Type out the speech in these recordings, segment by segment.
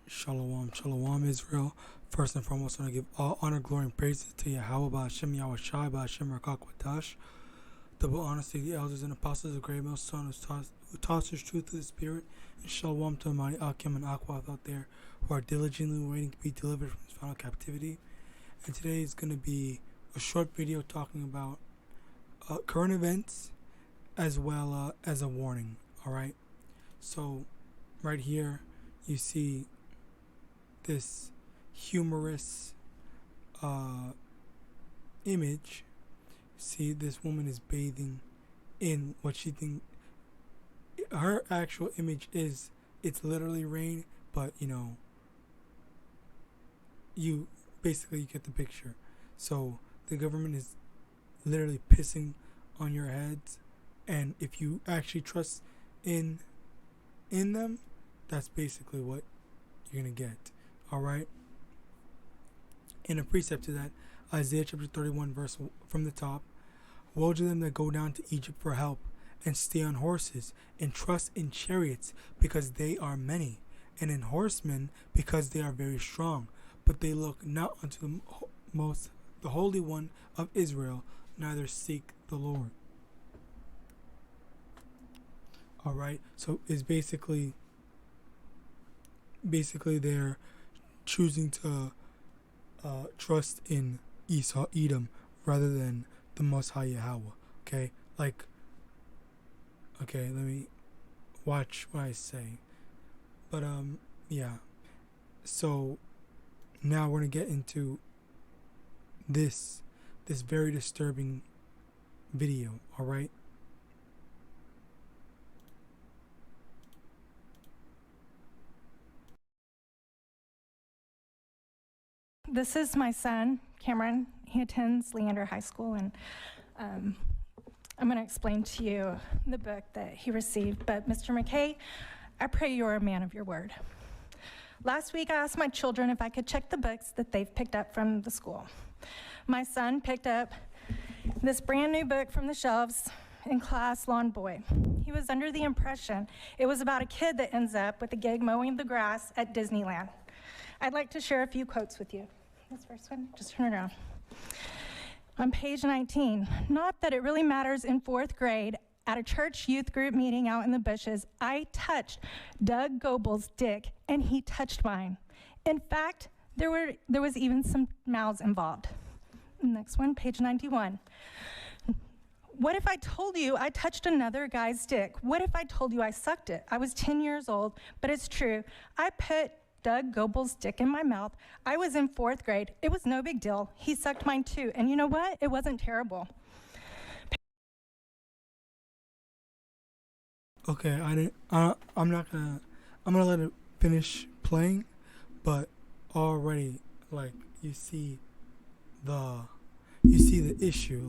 Shalom, shalom, Israel. First and foremost, I want to give all honor, glory, and praises to YAHAWAH, Hashem, YAHAWASHI, Hashem, RICANS. Double honor to the elders and apostles of great millstone who taught us truth to the Spirit. And shalom to my Akim and Akwath out there who are diligently waiting to be delivered from this final captivity. And today is going to be a short video talking about current events as well as a warning. Alright? So, right here, you see this humorous image. See, this woman is bathing in what she thinks her actual image is. It's literally rain, but you basically get the picture. So the government is literally pissing on your heads, and if you actually trust in them, that's basically what you're gonna get. Alright? In a precept to that, Isaiah chapter 31 verse from the top. Woe to them that go down to Egypt for help, and stay on horses, and trust in chariots, because they are many, and in horsemen, because they are very strong. But they look not unto the Holy One of Israel, neither seek the Lord. Alright, so it's basically they're choosing to trust in Esau, Edom, rather than the Most High Yahawah. Okay, let me watch what I say. But yeah. So now we're gonna get into this very disturbing video. All right. This is my son, Cameron. He attends Leander High School, and I'm going to explain to you the book that he received. But Mr. McKay, I pray you're a man of your word. Last week, I asked my children if I could check the books that they've picked up from the school. My son picked up this brand new book from the shelves in class, Lawn Boy. He was under the impression it was about a kid that ends up with a gig mowing the grass at Disneyland. I'd like to share a few quotes with you. This first one, just turn it around. On page 19, not that it really matters in 4th grade, at a church youth group meeting out in the bushes, I touched Doug Goebel's dick and he touched mine. In fact, there was even some mouths involved. Next one, page 91. What if I told you I touched another guy's dick? What if I told you I sucked it? I was 10 years old, but it's true. I put Doug Goebel's dick in my mouth. I was in 4th grade. It was no big deal. He sucked mine too. And you know what? It wasn't terrible. Okay, I'm gonna let it finish playing, but already, you see the issue,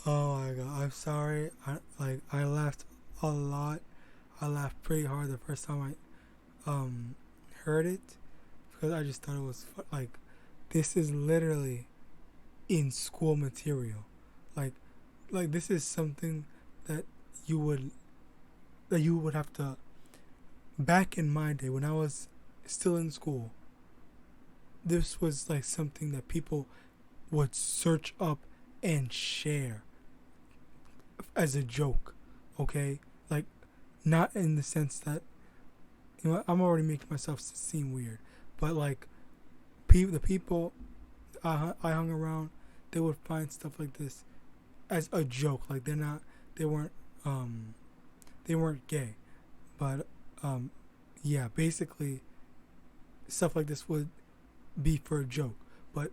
oh my god, I'm sorry. I laughed a lot. I laughed pretty hard the first time I heard it, because I just thought it was this is literally in school material. Like this is something that you would have to, back in my day when I was still in school, this was something that people would search up and share as a joke. Okay, not in the sense that I'm already making myself seem weird, but the people I hung around, they would find stuff like this as a joke. They weren't gay, but yeah, basically stuff like this would be for a joke. But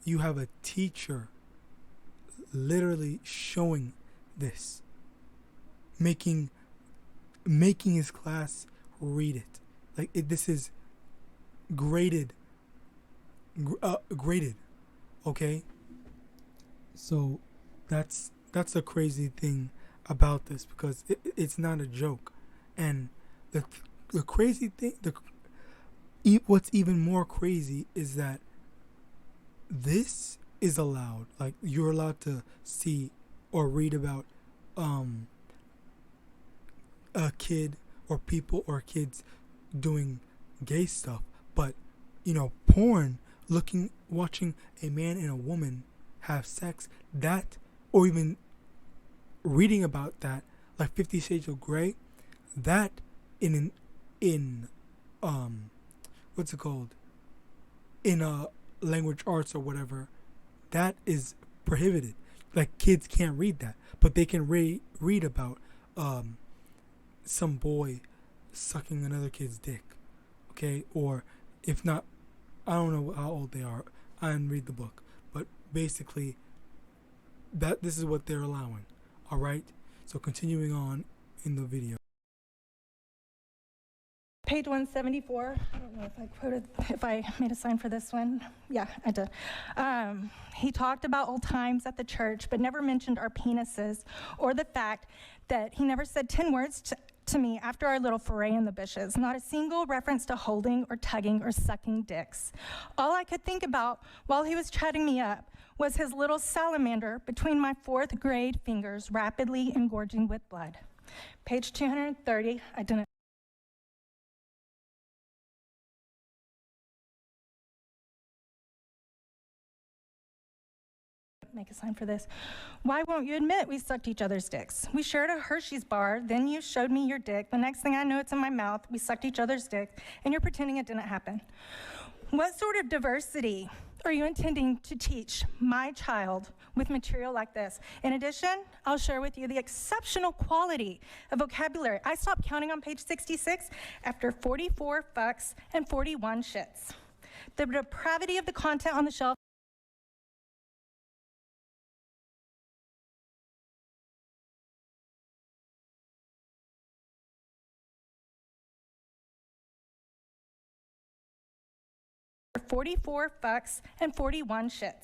you have a teacher literally showing this, making his class read it. This is graded, okay? So that's a crazy thing about this, because it's not a joke. And the crazy thing, what's even more crazy is that this is allowed. You're allowed to see or read about a kid or people or kids doing gay stuff, but porn, watching a man and a woman have sex, that, or even reading about that, like 50 Shades of Grey, that in what's it called, in language arts or whatever, that is prohibited. Like, kids can't read that, but they can read about some boy sucking another kid's dick, okay? Or if not, I don't know how old they are, I didn't read the book, but basically this is what they're allowing. All right, so continuing on in the video. Page 174. I don't know if I made a sign for this one. Yeah, I did. He talked about old times at the church, but never mentioned our penises, or the fact that he never said 10 words to me after our little foray in the bushes. Not a single reference to holding or tugging or sucking dicks. All I could think about while he was chatting me up was his little salamander between my 4th grade fingers, rapidly engorging with blood. Page 230. I didn't. Make a sign for this. Why won't you admit we sucked each other's dicks? We shared a Hershey's bar, then you showed me your dick. The next thing I know, it's in my mouth. We sucked each other's dicks, and you're pretending it didn't happen. What sort of diversity are you intending to teach my child with material like this? In addition, I'll share with you the exceptional quality of vocabulary. I stopped counting on page 66 after 44 fucks and 41 shits. The depravity of the content on the shelf. For 44 fucks and 41 shits.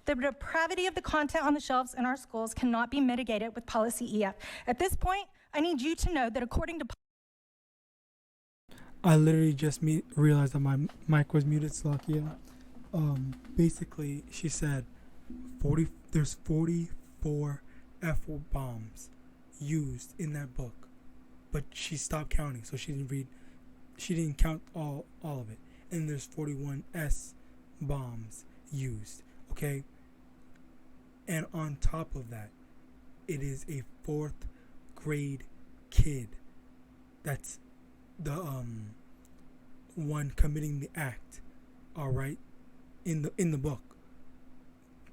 The depravity of the content on the shelves in our schools cannot be mitigated with policy EF. At this point, I need you to know that according to... I literally just realized that my mic was muted, Slakia. Basically, she said there's 44 F-bombs used in that book, but she stopped counting, so she didn't count all of it. And there's 41 S-bombs used, okay? And on top of that, it is a 4th grade kid that's the one committing the act, all right, in the book.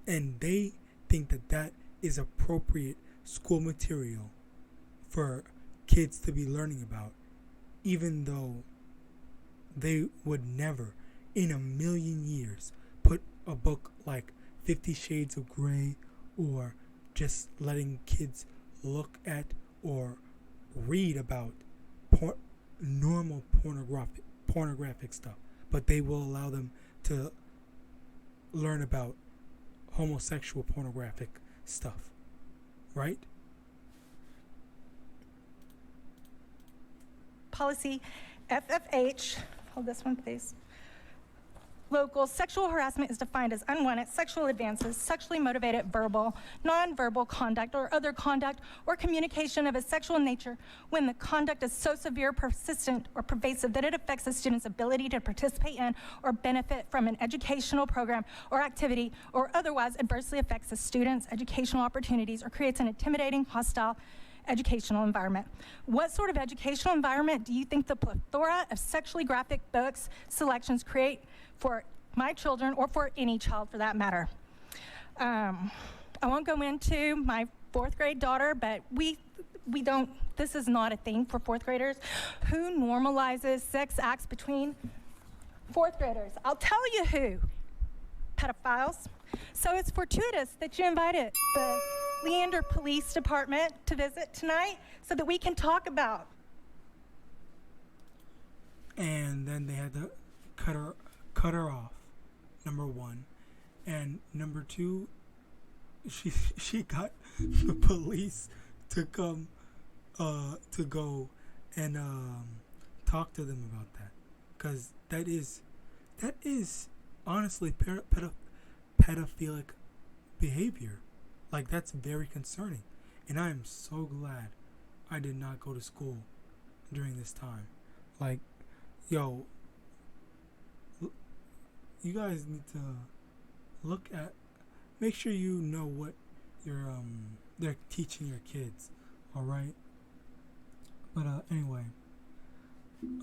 And they think that is appropriate school material for kids to be learning about, even though they would never in a million years put a book like 50 Shades of Grey, or just letting kids look at or read about normal pornographic stuff, but they will allow them to learn about homosexual pornographic stuff, right? Policy FFH, hold this one please. Local sexual harassment is defined as unwanted sexual advances, sexually motivated verbal, nonverbal conduct, or other conduct or communication of a sexual nature when the conduct is so severe, persistent, or pervasive that it affects the student's ability to participate in or benefit from an educational program or activity, or otherwise adversely affects the student's educational opportunities or creates an intimidating, hostile educational environment. What sort of educational environment do you think the plethora of sexually graphic books selections create for my children, or for any child for that matter? I won't go into my 4th grade daughter, but we don't, this is not a thing for 4th graders. Who normalizes sex acts between 4th graders? I'll tell you who. Pedophiles. So it's fortuitous that you invited the Leander Police Department to visit tonight so that we can talk about. And then they had to cut her off number one. And number two, she got the police to come to go and talk to them about that, because that is honestly pedophilic behavior. Like, that's very concerning, and I am so glad I did not go to school during this time. Like, yo, you guys need to make sure you know what they're teaching your kids, all right? But anyway,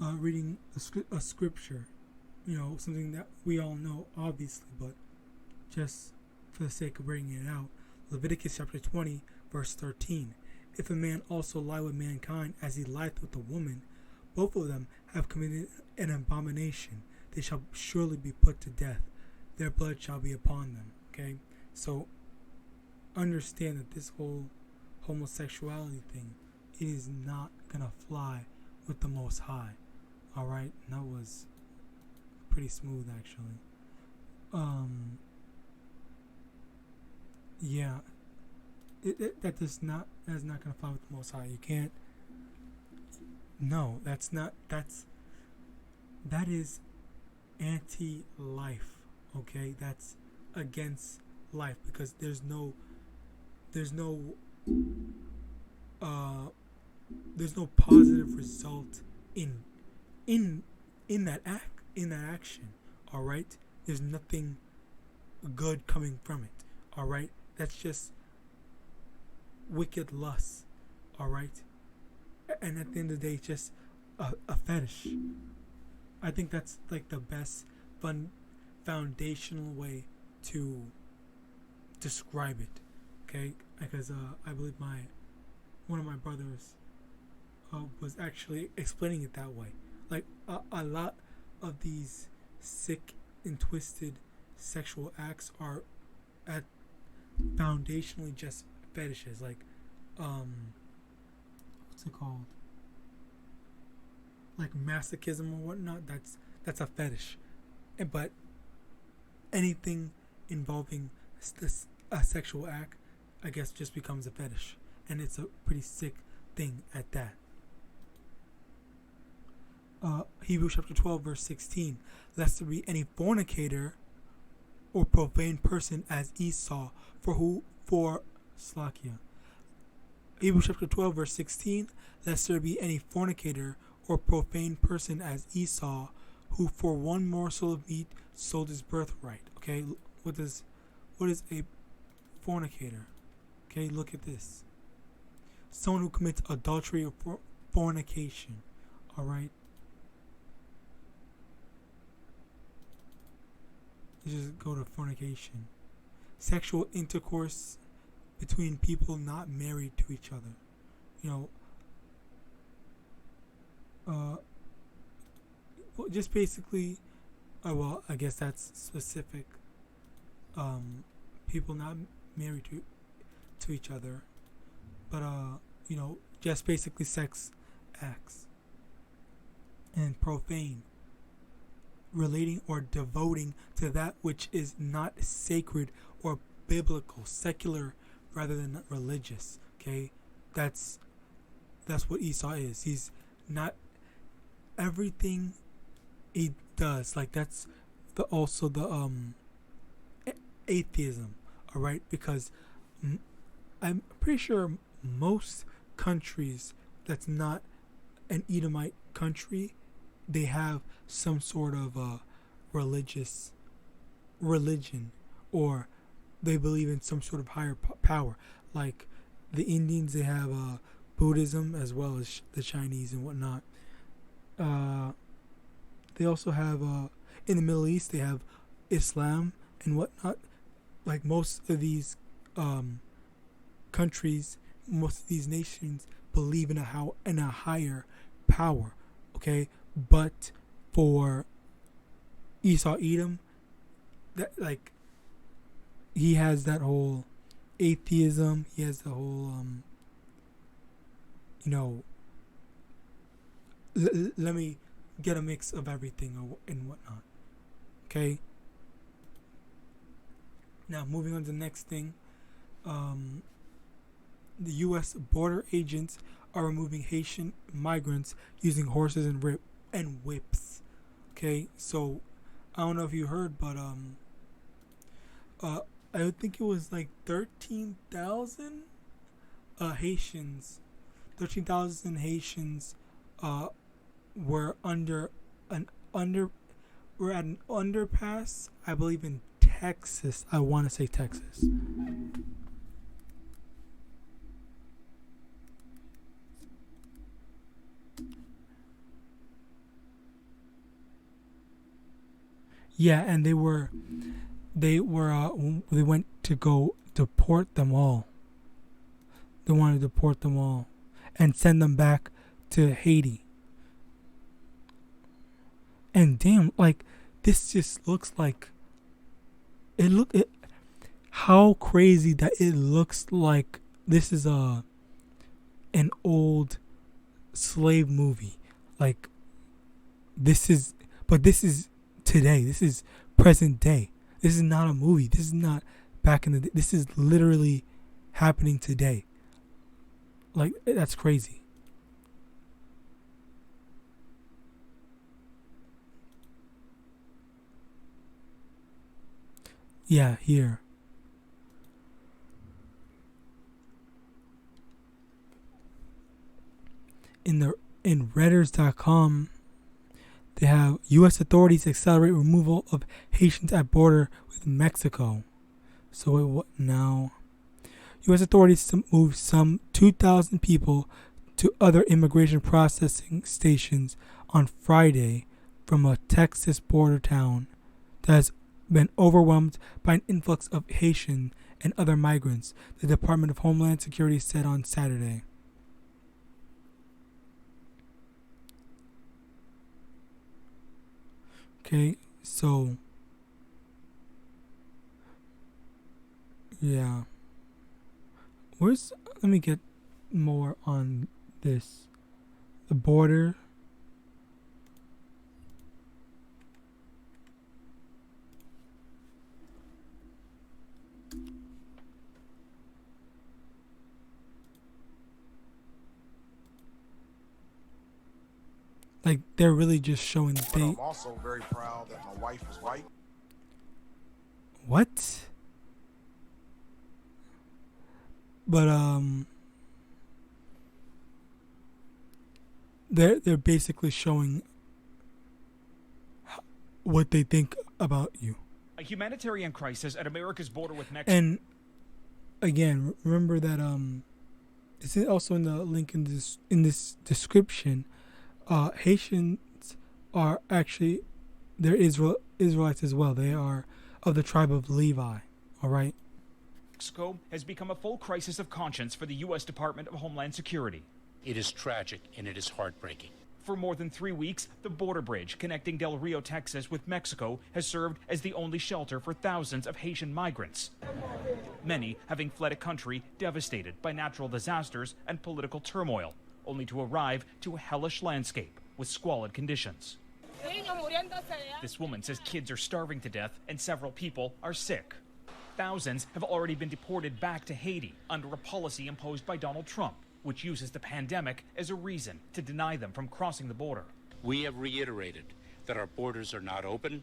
reading a scripture, something that we all know, obviously, but just for the sake of bringing it out. Leviticus chapter 20, verse 13. If a man also lie with mankind as he lieth with a woman, both of them have committed an abomination. They shall surely be put to death. Their blood shall be upon them. Okay? So, understand that this whole homosexuality thing, it is not going to fly with the Most High. Alright? And that was pretty smooth, actually. Yeah, that is not going to fly with the Most High. You can't. No, that is anti-life. Okay, that's against life, because there's no positive result in that action. All right, there's nothing good coming from it. All right. That's just wicked lust, all right? And at the end of the day, it's just a fetish. I think that's like the best foundational way to describe it, okay? Because I believe one of my brothers was actually explaining it that way. Like a lot of these sick and twisted sexual acts are at foundationally just fetishes, like what's it called, like masochism or whatnot. That's a fetish. But anything involving a sexual act, I guess, just becomes a fetish, and it's a pretty sick thing at that. Hebrews chapter 12, verse 16. Lest there be any fornicator or profane person as Esau, for Slakia. Hebrews chapter 12, verse 16. Lest there be any fornicator or profane person as Esau, who for one morsel of meat sold his birthright. Okay, what is a fornicator? Okay, look at this. Someone who commits adultery or fornication. All right. Let's just go to fornication. Sexual intercourse between people not married to each other. Just basically, well, I guess that's specific. People not married to each other, but just basically sex acts. And profane, relating or devoting to that which is not sacred or biblical, secular rather than religious. Okay, that's what Esau is. He's not everything he does. Like, that's also the atheism. All right, because I'm pretty sure most countries that's not an Edomite country, they have some sort of religion, or they believe in some sort of higher power. Like the Indians, they have Buddhism, as well as the Chinese and whatnot. They also have in the Middle East, they have Islam and whatnot. Like most of these countries, most of these nations believe in a higher power. Okay, but for Esau Edom, that, like, he has that whole atheism. He has the whole let me get a mix of everything and whatnot. Okay, Now, moving on to the next thing. The U.S. border agents are removing Haitian migrants using horses and whips. Okay, so I don't know if you heard, but I think it was like 13,000 Haitians. 13,000 Haitians were were at an underpass, I believe in Texas. I want to say Texas. Yeah, and they went to go deport them all. They wanted to deport them all and send them back to Haiti. And damn, like, this just looks like how crazy that it looks like this is an old slave movie. Like, this is today. This is present day. This is not a movie. This is not back in the day. This is literally happening today. Like, that's crazy. Yeah, here. In Redders.com, they have U.S. authorities accelerate removal of Haitians at border with Mexico. So what now? U.S. authorities moved some 2,000 people to other immigration processing stations on Friday from a Texas border town that has been overwhelmed by an influx of Haitian and other migrants, the Department of Homeland Security said on Saturday. Okay, so yeah. Let me get more on this. The border. Like, they're really just showing But I'm also very proud that my wife is white. What? But they're basically showing what they think about you. A humanitarian crisis at America's border with Mexico. And again, remember that it's also in the link in this description. Haitians are actually, they're Israelites as well. They are of the tribe of Levi. All right. Mexico has become a full crisis of conscience for the U.S. Department of Homeland Security. It is tragic and it is heartbreaking. For more than 3 weeks, the border bridge connecting Del Rio, Texas with Mexico has served as the only shelter for thousands of Haitian migrants, many having fled a country devastated by natural disasters and political turmoil, only to arrive to a hellish landscape with squalid conditions. This woman says kids are starving to death and several people are sick. Thousands have already been deported back to Haiti under a policy imposed by Donald Trump, which uses the pandemic as a reason to deny them from crossing the border. We have reiterated that our borders are not open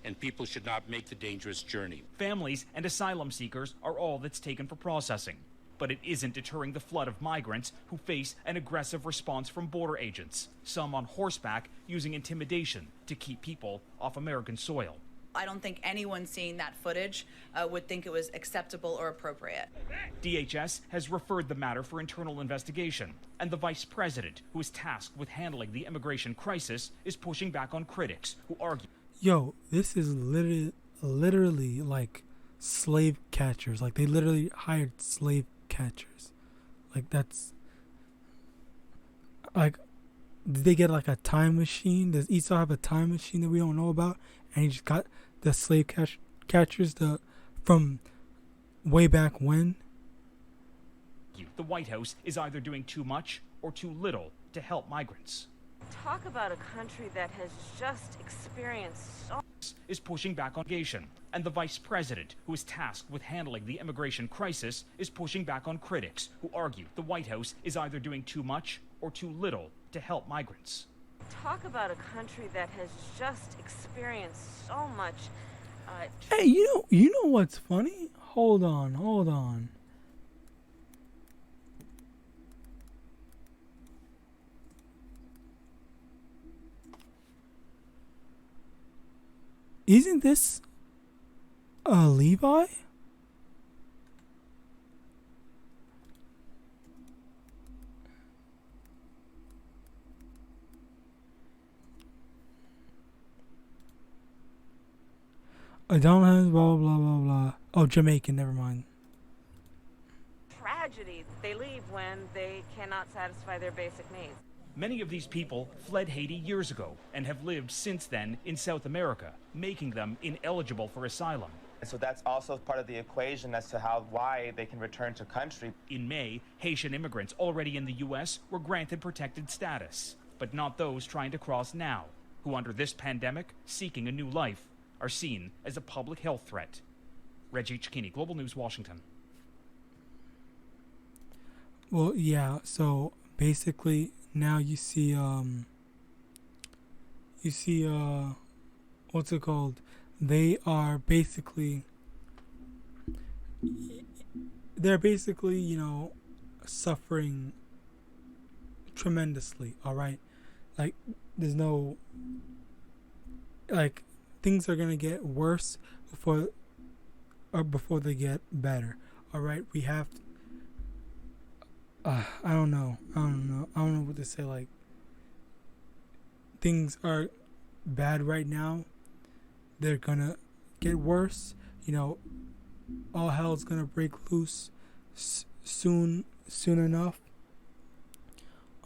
and people should not make the dangerous journey. Families and asylum seekers are all that's taken for processing, but it isn't deterring the flood of migrants who face an aggressive response from border agents, some on horseback using intimidation to keep people off American soil. I don't think anyone seeing that footage would think it was acceptable or appropriate. DHS has referred the matter for internal investigation, and the vice president, who is tasked with handling the immigration crisis, is pushing back on critics who argue. Yo, this is literally like slave catchers. Like, they literally hired slave catchers. Like, that's like, did they get like a time machine? Does Esau have a time machine that we don't know about? And he just got the slave catchers from way back when. The White House is either doing too much or too little to help migrants. Talk about a country that has just experienced so House is pushing back on immigration, and the vice president, who is tasked with handling the immigration crisis, is pushing back on critics who argue the White House is either doing too much or too little to help migrants. Talk about a country that has just experienced so much. Hey, you know what's funny? Hold on. Isn't this a Levi? Adonai, blah blah blah blah. Oh, Jamaican. Never mind. Tragedy. They leave when they cannot satisfy their basic needs. Many of these people fled Haiti years ago and have lived since then in South America, making them ineligible for asylum. And so that's also part of the equation as to why they can return to country. In May, Haitian immigrants already in the U.S. were granted protected status, but not those trying to cross now, who under this pandemic, seeking a new life, are seen as a public health threat. Reggie Cicchini, Global News, Washington. Well, yeah, so basically now you see what's it called? They're basically, suffering tremendously, all right? Like, there's no, like, things are gonna get worse before they get better, all right? We have, I don't know what to say. Like, things are bad right now. They're gonna get worse. All hell's gonna break loose soon enough.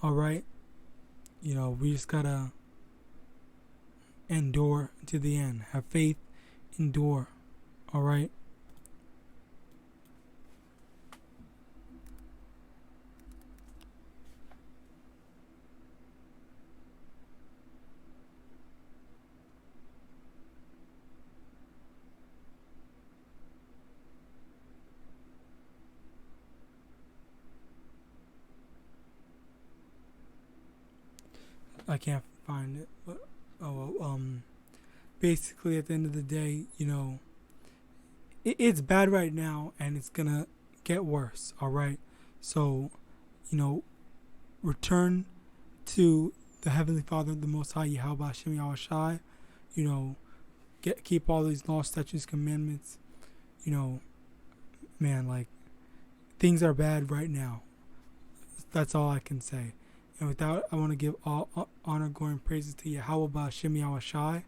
All right. We just gotta endure to the end. Have faith, endure. All right. I can't find it, but basically at the end of the day, it's bad right now and it's gonna get worse. All right, so return to the Heavenly Father, the Most High, YAHAWAH and YAHAWASHI. Keep all these laws, statutes, commandments. Man, like, things are bad right now. That's all I can say. And with that, I want to give all honor, glory, and praises to YAHAWAH and YAHAWASHI.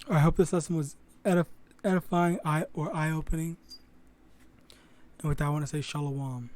I hope this lesson was edifying, eye-opening. And with that, I want to say Shalom.